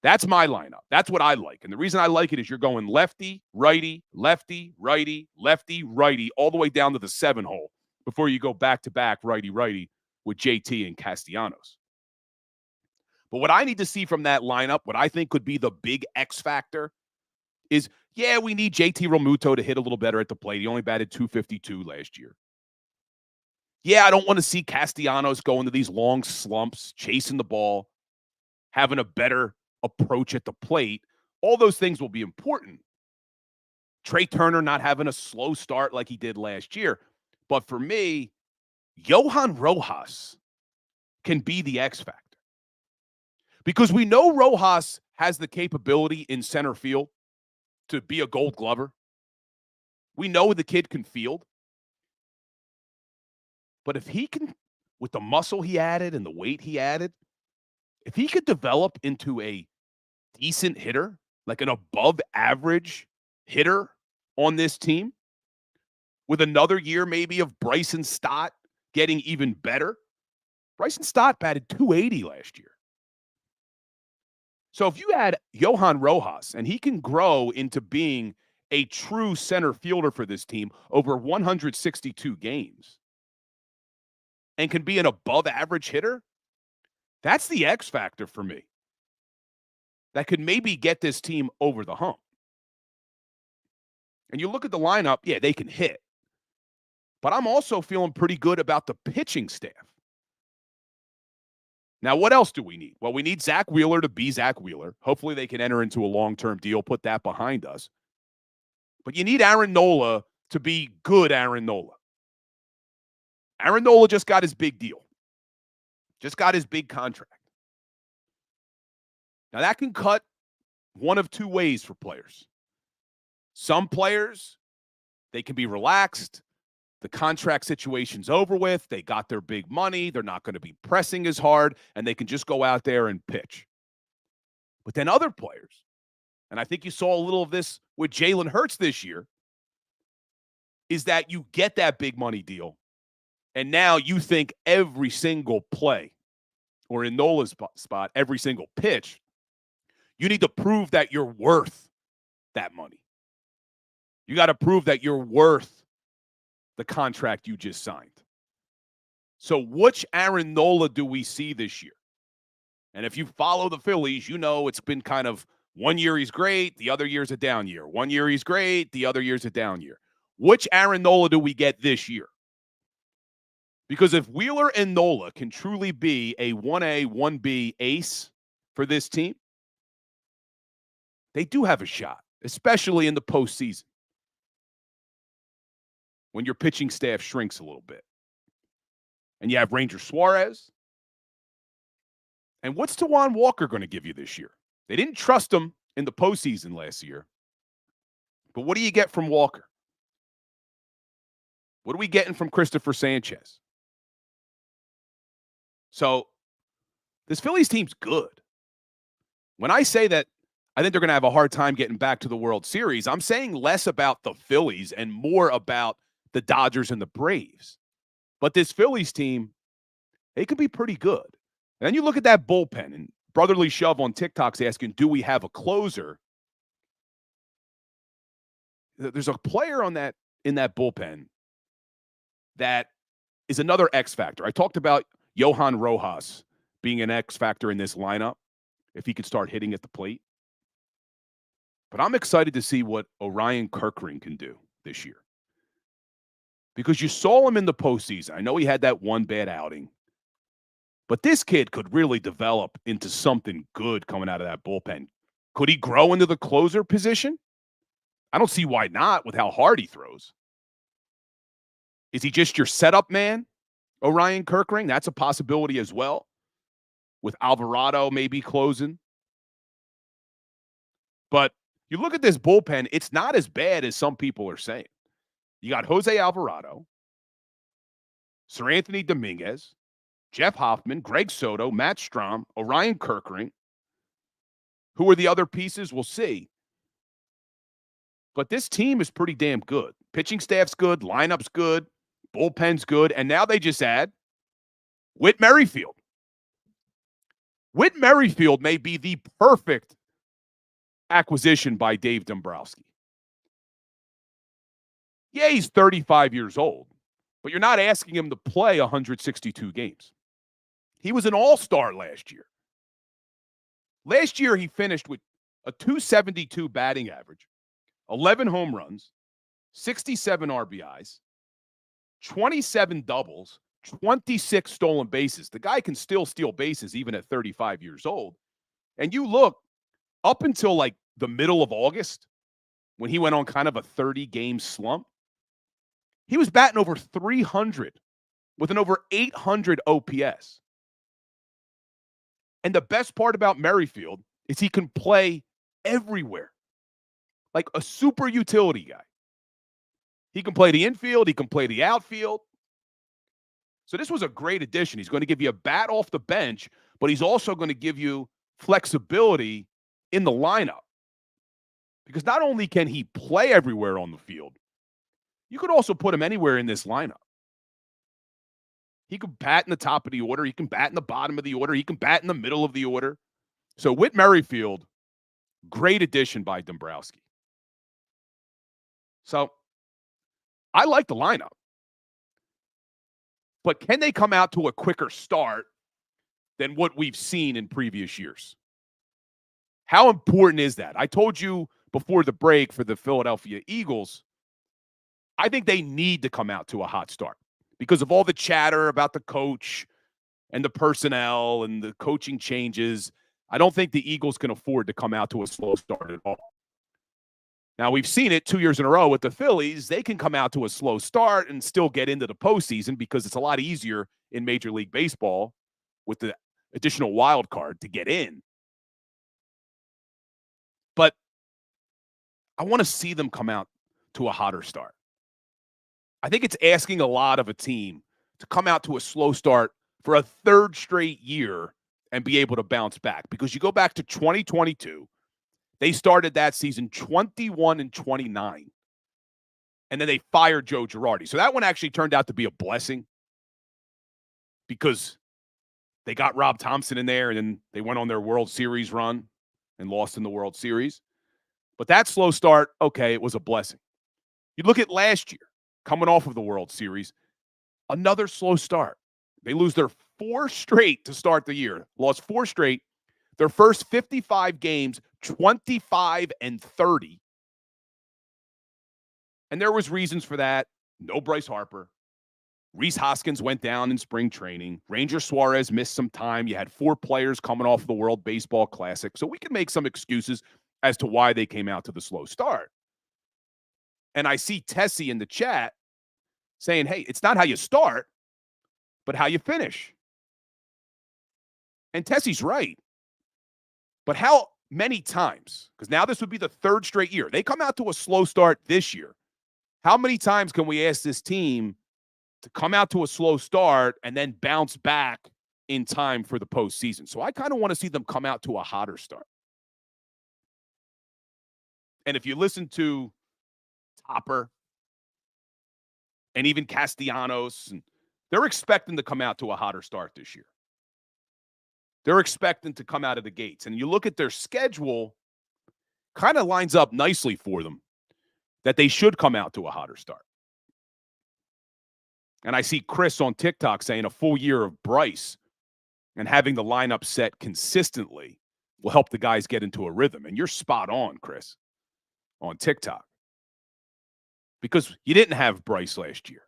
That's my lineup. That's what I like. And the reason I like it is you're going lefty, righty, lefty, righty, lefty, righty, all the way down to the 7 hole before you go back-to-back righty-righty with JT and Castellanos. But what I need to see from that lineup, what I think could be the big X factor, is, yeah, we need JT Realmuto to hit a little better at the plate. He only batted .252 last year. Yeah, I don't want to see Castellanos go into these long slumps, chasing the ball, having a better approach at the plate. All those things will be important. Trey Turner not having a slow start like he did last year. But for me, Yohan Rojas can be the X factor. Because we know Rojas has the capability in center field to be a Gold Glover. We know the kid can field. But if he can, with the muscle he added and the weight he added, if he could develop into a decent hitter, like an above average hitter on this team, with another year maybe of Bryson Stott getting even better. Bryson Stott batted .280 last year. So if you add Yohan Rojas and he can grow into being a true center fielder for this team over 162 games and can be an above average hitter, that's the X factor for me. That could maybe get this team over the hump. And you look at the lineup, yeah, they can hit. But I'm also feeling pretty good about the pitching staff. Now, what else do we need? Well, we need Zach Wheeler to be Zach Wheeler. Hopefully they can enter into a long-term deal, put that behind us. But you need Aaron Nola to be good Aaron Nola. Aaron Nola just got his big deal. Just got his big contract. Now, that can cut one of two ways for players. Some players, they can be relaxed. The contract situation's over with. They got their big money. They're not going to be pressing as hard, and they can just go out there and pitch. But then other players, and I think you saw a little of this with Jalen Hurts this year, is that you get that big money deal, and now you think every single play, or in Nola's spot, every single pitch, you need to prove that you're worth that money. You got to prove that you're worth the contract you just signed. So which Aaron Nola do we see this year? And if you follow the Phillies, you know it's been kind of one year he's great, the other year's a down year. One year he's great, the other year's a down year. Which Aaron Nola do we get this year? Because if Wheeler and Nola can truly be a 1A, 1B ace for this team, they do have a shot, especially in the postseason, when your pitching staff shrinks a little bit. And you have Ranger Suarez. And what's Tawan Walker going to give you this year? They didn't trust him in the postseason last year. But what do you get from Walker? What are we getting from Christopher Sanchez? So this Phillies team's good. When I say that I think they're going to have a hard time getting back to the World Series, I'm saying less about the Phillies and more about the Dodgers and the Braves. But this Phillies team, they could be pretty good. And then you look at that bullpen, and Brotherly Shove on TikTok's asking, do we have a closer? There's a player in that bullpen that is another X factor. I talked about Johan Rojas being an X factor in this lineup if he could start hitting at the plate. But I'm excited to see what Orion Kerkering can do this year. Because you saw him in the postseason. I know he had that one bad outing. But this kid could really develop into something good coming out of that bullpen. Could he grow into the closer position? I don't see why not with how hard he throws. Is he just your setup man, Orion Kerkering? That's a possibility as well, with Alvarado maybe closing. But you look at this bullpen, it's not as bad as some people are saying. You got Jose Alvarado, Sir Anthony Dominguez, Jeff Hoffman, Greg Soto, Matt Strom, Orion Kerkering. Who are the other pieces? We'll see. But this team is pretty damn good. Pitching staff's good, lineup's good, bullpen's good, and now they just add Whit Merrifield. Whit Merrifield may be the perfect acquisition by Dave Dombrowski. Yeah, he's 35 years old, but you're not asking him to play 162 games. He was an all-star last year. Last year, he finished with a .272 batting average, 11 home runs, 67 RBIs, 27 doubles, 26 stolen bases. The guy can still steal bases even at 35 years old. And you look, up until like the middle of August, when he went on kind of a 30-game slump, he was batting over 300 with an over 800 OPS. And the best part about Merrifield is he can play everywhere, like a super utility guy. He can play the infield. He can play the outfield. So this was a great addition. He's going to give you a bat off the bench, but he's also going to give you flexibility in the lineup. Because not only can he play everywhere on the field, you could also put him anywhere in this lineup. He can bat in the top of the order. He can bat in the bottom of the order. He can bat in the middle of the order. So Whit Merrifield, great addition by Dombrowski. So I like the lineup. But can they come out to a quicker start than what we've seen in previous years? How important is that? I told you before the break for the Philadelphia Eagles, I think they need to come out to a hot start because of all the chatter about the coach and the personnel and the coaching changes. I don't think the Eagles can afford to come out to a slow start at all. Now, we've seen it 2 years in a row with the Phillies. They can come out to a slow start and still get into the postseason because it's a lot easier in Major League Baseball with the additional wild card to get in. But I want to see them come out to a hotter start. I think it's asking a lot of a team to come out to a slow start for a third straight year and be able to bounce back. Because you go back to 2022, they started that season 21-29. And then they fired Joe Girardi. So that one actually turned out to be a blessing because they got Rob Thompson in there and then they went on their World Series run and lost in the World Series. But that slow start, okay, it was a blessing. You look at last year, coming off of the World Series, another slow start. They lose their 4 straight to start the year. Lost 4 straight. Their first 55 games, 25-30. And there was reasons for that. No Bryce Harper. Rhys Hoskins went down in spring training. Ranger Suarez missed some time. You had 4 players coming off the World Baseball Classic. So we can make some excuses as to why they came out to the slow start. And I see Tessie in the chat saying, hey, it's not how you start, but how you finish. And Tessie's right. But how many times, because now this would be the 3rd straight year, they come out to a slow start this year. How many times can we ask this team to come out to a slow start and then bounce back in time for the postseason? So I kind of want to see them come out to a hotter start. And if you listen to Topper and even Castellanos, and they're expecting to come out to a hotter start this year. They're expecting to come out of the gates. And you look at their schedule, kind of lines up nicely for them that they should come out to a hotter start. And I see Chris on TikTok saying a full year of Bryce and having the lineup set consistently will help the guys get into a rhythm. And you're spot on, Chris, on TikTok. Because you didn't have Bryce last year.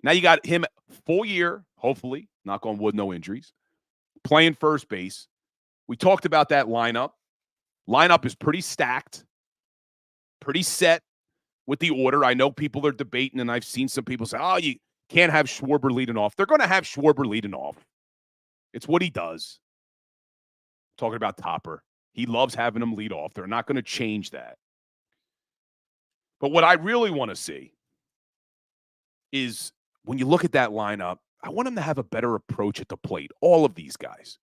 Now you got him full year, hopefully, knock on wood, no injuries, playing first base. We talked about that lineup. Lineup is pretty stacked, pretty set with the order. I know people are debating, and I've seen some people say, oh, you can't have Schwarber leading off. They're going to have Schwarber leading off. It's what he does. Talking about Topper. He loves having him lead off. They're not going to change that. But what I really want to see is when you look at that lineup, I want them to have a better approach at the plate, all of these guys.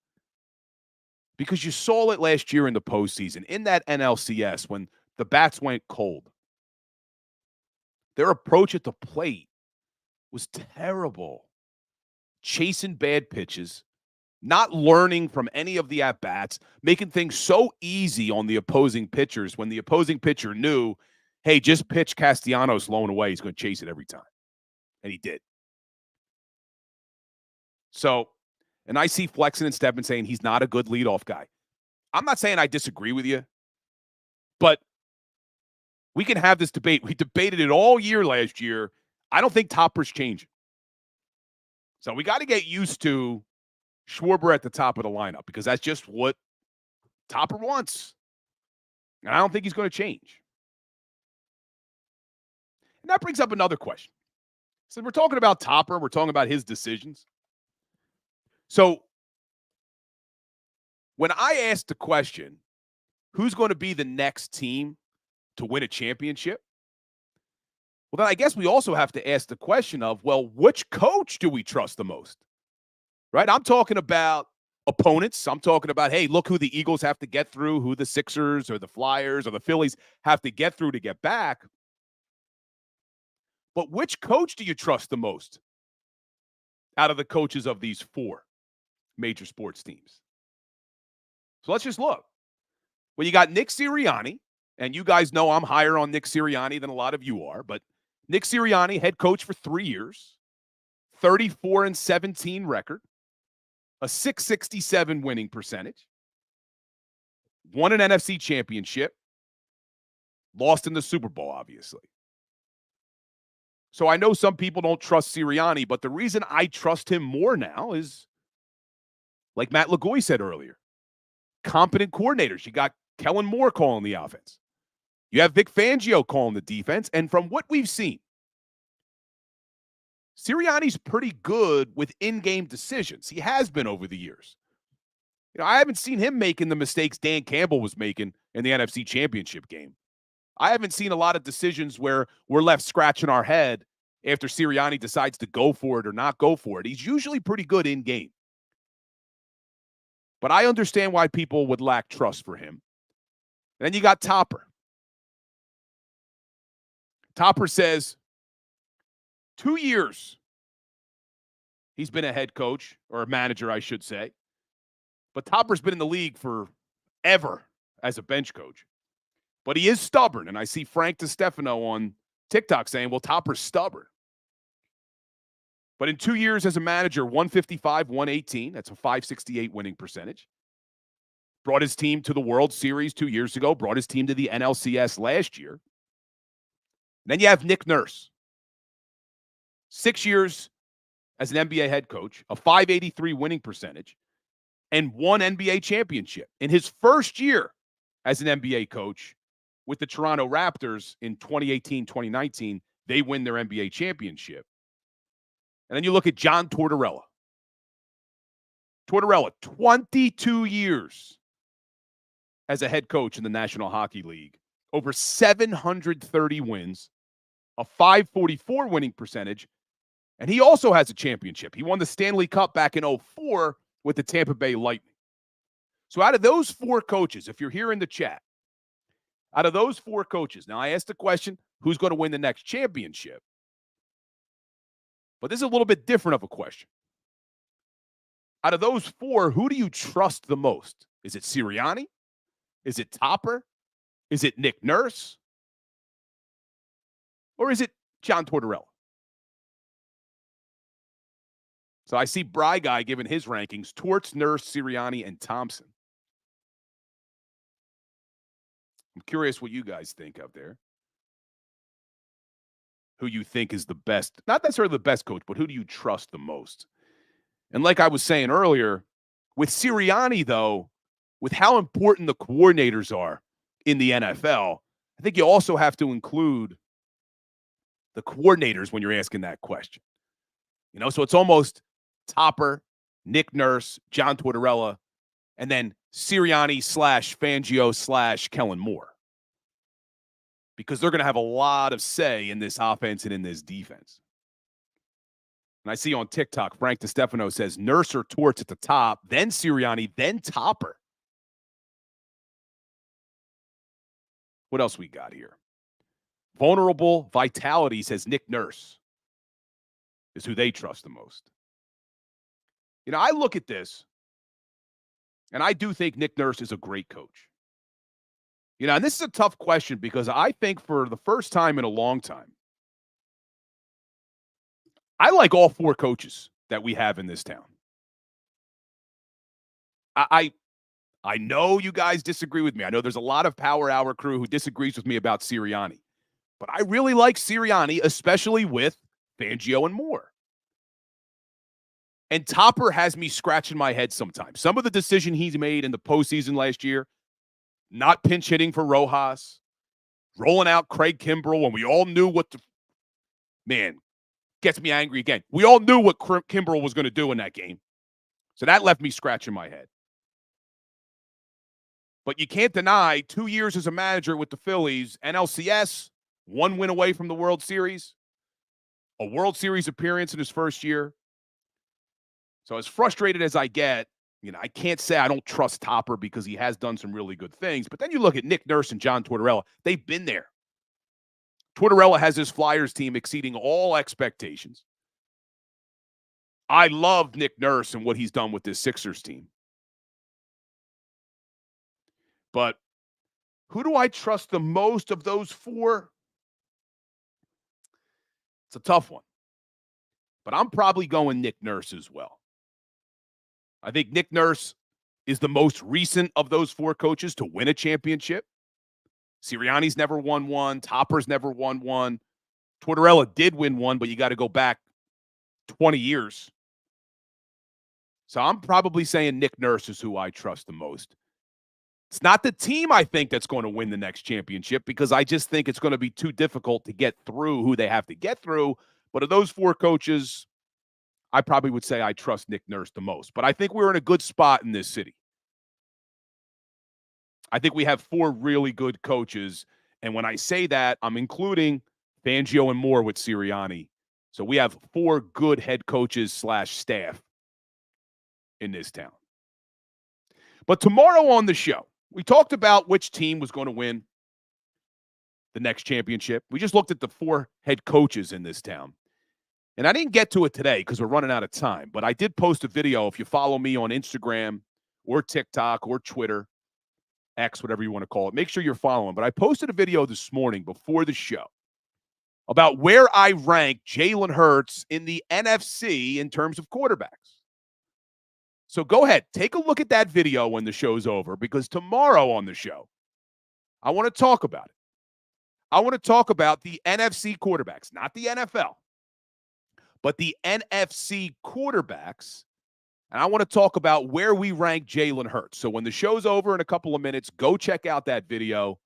Because you saw it last year in the postseason, in that NLCS, when the bats went cold. Their approach at the plate was terrible. Chasing bad pitches, not learning from any of the at-bats, making things so easy on the opposing pitchers when the opposing pitcher knew, hey, just pitch Castellanos low and away. He's going to chase it every time. And he did. So, and I see Flexen and Steppen saying he's not a good leadoff guy. I'm not saying I disagree with you, but we can have this debate. We debated it all year last year. I don't think Topper's changing. So we got to get used to Schwarber at the top of the lineup because that's just what Topper wants. And I don't think he's going to change. And that brings up another question. So we're talking about Topper. We're talking about his decisions. So when I asked the question, who's going to be the next team to win a championship? Well, then I guess we also have to ask the question of, well, which coach do we trust the most? Right? I'm talking about opponents. I'm talking about, hey, look who the Eagles have to get through, who the Sixers or the Flyers or the Phillies have to get through to get back. But which coach do you trust the most out of the coaches of these 4 major sports teams? So let's just look. Well, you got Nick Sirianni, and you guys know I'm higher on Nick Sirianni than a lot of you are, but Nick Sirianni, head coach for 3 years, 34-17 record, a .667 winning percentage, won an NFC championship, Lost in the Super Bowl, obviously. So I know some people don't trust Sirianni, but the reason I trust him more now is, like Matt LaGoy said earlier, competent coordinators. You got Kellen Moore calling the offense. You have Vic Fangio calling the defense. And from what we've seen, Sirianni's pretty good with in-game decisions. He has been over the years. I haven't seen him making the mistakes Dan Campbell was making in the NFC Championship game. I haven't seen a lot of decisions where we're left scratching our head after Sirianni decides to go for it or not go for it. He's usually pretty good in-game. But I understand why people would lack trust for him. Then you got Topper. Topper says 2 years he's been a head coach, or a manager, I should say. But Topper's been in the league forever as a bench coach. But he is stubborn, and I see Frank DiStefano on TikTok saying, well, Topper's stubborn. But in 2 years as a manager, 155, 118, that's a 568 winning percentage. Brought his team to the World Series 2 years ago, brought his team to the NLCS last year. Then you have Nick Nurse. 6 years as an NBA head coach, a 583 winning percentage, and won NBA championship. In his first year as an NBA coach with the Toronto Raptors in 2018-2019, they win their NBA championship. And then you look at John Tortorella. Tortorella, 22 years as a head coach in the National Hockey League, over 730 wins, a 544 winning percentage, and he also has a championship. He won the Stanley Cup back in 2004 with the Tampa Bay Lightning. So out of those four coaches, if you're here in the chat, out of those four coaches, now I asked the question, who's going to win the next championship? But this is a little bit different of a question. Out of those four, who do you trust the most? Is it Sirianni? Is it Topper? Is it Nick Nurse? Or is it John Tortorella? So I see Bry Guy giving his rankings: Torts, Nurse, Sirianni, and Thompson. I'm curious what you guys think out there. Who you think is the best, not necessarily the best coach, but who do you trust the most? And like I was saying earlier, with Sirianni, though, with how important the coordinators are in the NFL, I think you also have to include the coordinators when you're asking that question. So it's almost Topper, Nick Nurse, John Tortorella, and then Sirianni / Fangio / Kellen Moore. Because they're going to have a lot of say in this offense and in this defense. And I see on TikTok, Frank DiStefano says Nurse or Torts at the top, then Sirianni, then Topper. What else we got here? Vulnerable Vitality says Nick Nurse is who they trust the most. I look at this, and I do think Nick Nurse is a great coach. And this is a tough question because I think for the first time in a long time, I like all four coaches that we have in this town. I know you guys disagree with me. I know there's a lot of Power Hour crew who disagrees with me about Sirianni. But I really like Sirianni, especially with Fangio and Moore. And Topper has me scratching my head sometimes. Some of the decision he's made in the postseason last year, not pinch hitting for Rojas, rolling out Craig Kimbrell when we all knew what the man gets me angry again. We all knew what Kimbrell was going to do in that game. So that left me scratching my head. But you can't deny 2 years as a manager with the Phillies, NLCS, 1 win away from the World Series, a World Series appearance in his first year. So as frustrated as I get, I can't say I don't trust Topper because he has done some really good things. But then you look at Nick Nurse and John Tortorella. They've been there. Tortorella has his Flyers team exceeding all expectations. I love Nick Nurse and what he's done with this Sixers team. But who do I trust the most of those four? It's a tough one. But I'm probably going Nick Nurse as well. I think Nick Nurse is the most recent of those four coaches to win a championship. Sirianni's never won one. Topper's never won one. Tortorella did win one, but you got to go back 20 years. So I'm probably saying Nick Nurse is who I trust the most. It's not the team, I think, that's going to win the next championship, because I just think it's going to be too difficult to get through who they have to get through. But of those four coaches, I probably would say I trust Nick Nurse the most. But I think we're in a good spot in this city. I think we have four really good coaches. And when I say that, I'm including Fangio and Moore with Sirianni. So we have four good head coaches / staff in this town. But tomorrow on the show, we talked about which team was going to win the next championship. We just looked at the four head coaches in this town. And I didn't get to it today because we're running out of time. But I did post a video. If you follow me on Instagram or TikTok or Twitter, X, whatever you want to call it, make sure you're following. But I posted a video this morning before the show about where I rank Jalen Hurts in the NFC in terms of quarterbacks. So go ahead, take a look at that video when the show's over, because tomorrow on the show, I want to talk about it. I want to talk about the NFC quarterbacks, not the NFL, but the NFC quarterbacks. And I want to talk about where we rank Jalen Hurts. So when the show's over in a couple of minutes, go check out that video,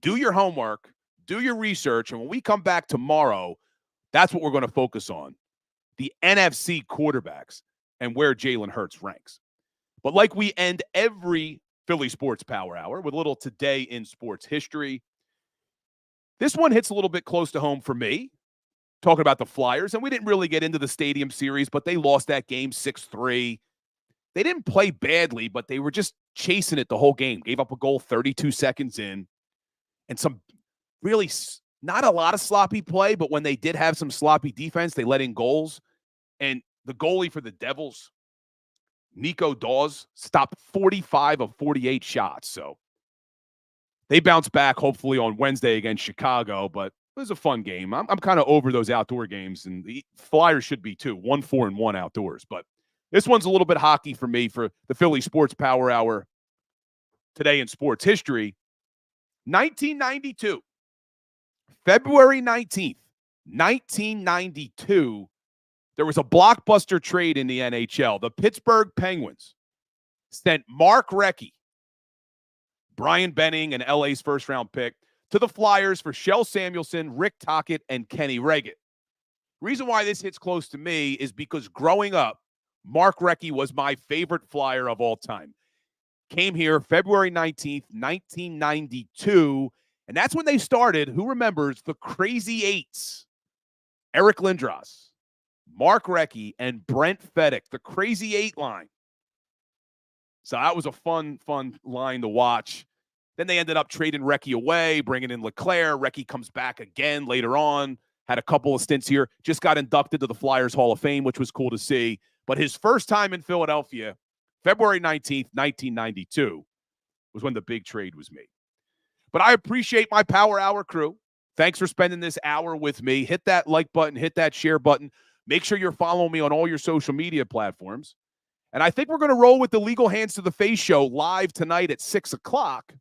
do your homework, do your research, and when we come back tomorrow, that's what we're going to focus on, the NFC quarterbacks and where Jalen Hurts ranks. But like we end every Philly Sports Power Hour with a little Today in Sports History, this one hits a little bit close to home for me, talking about the Flyers. And we didn't really get into the Stadium Series, but they lost that game 6-3. They didn't play badly, but they were just chasing it the whole game. Gave up a goal 32 seconds in. And some really not a lot of sloppy play, but when they did have some sloppy defense, they let in goals. And the goalie for the Devils, Nico Dawes, stopped 45 of 48 shots. So they bounce back hopefully on Wednesday against Chicago, but it was a fun game. I'm kind of over those outdoor games, and the Flyers should be too, 1-4-1 outdoors. But this one's a little bit hockey for me for the Philly Sports Power Hour Today in Sports History. 1992, February 19th, 1992, there was a blockbuster trade in the NHL. The Pittsburgh Penguins sent Mark Recchi, Brian Benning, and LA's first-round pick, to the Flyers for Shel Samuelson, Rick Tocchet, and Kenny Reggett. Reason why this hits close to me is because growing up, Mark Recchi was my favorite Flyer of all time. Came here February 19th, 1992, and that's when they started, who remembers, the Crazy Eights. Eric Lindros, Mark Recchi, and Brent Fedek, the Crazy Eight line. So that was a fun line to watch. Then they ended up trading Recchi away, bringing in LeClaire. Recchi comes back again later on, had a couple of stints here, just got inducted to the Flyers Hall of Fame, which was cool to see. But his first time in Philadelphia, February 19th, 1992, was when the big trade was made. But I appreciate my Power Hour crew. Thanks for spending this hour with me. Hit that like button, hit that share button. Make sure you're following me on all your social media platforms. And I think we're going to roll with the Legal Hands to the Face show live tonight at 6 o'clock,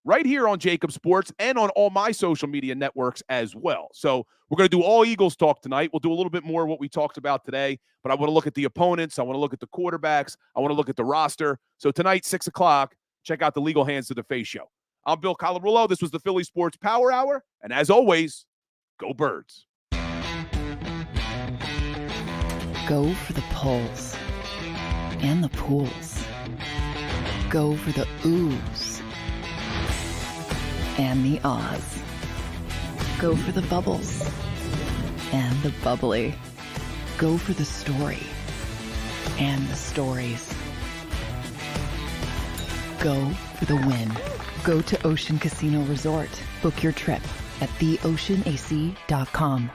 right here on JAKIB Sports and on all my social media networks as well. So we're going to do all Eagles talk tonight. We'll do a little bit more of what we talked about today, but I want to look at the opponents. I want to look at the quarterbacks. I want to look at the roster. So tonight, 6 o'clock, check out the Legal Hands to the Face show. I'm Bill Colarulo. This was the Philly Sports Power Hour. And as always, go Birds. Go for the polls and the pools. Go for the oohs and the ahs. Go for the bubbles and the bubbly. Go for the story and the stories. Go for the win. Go to Ocean Casino Resort. Book your trip at theoceanac.com.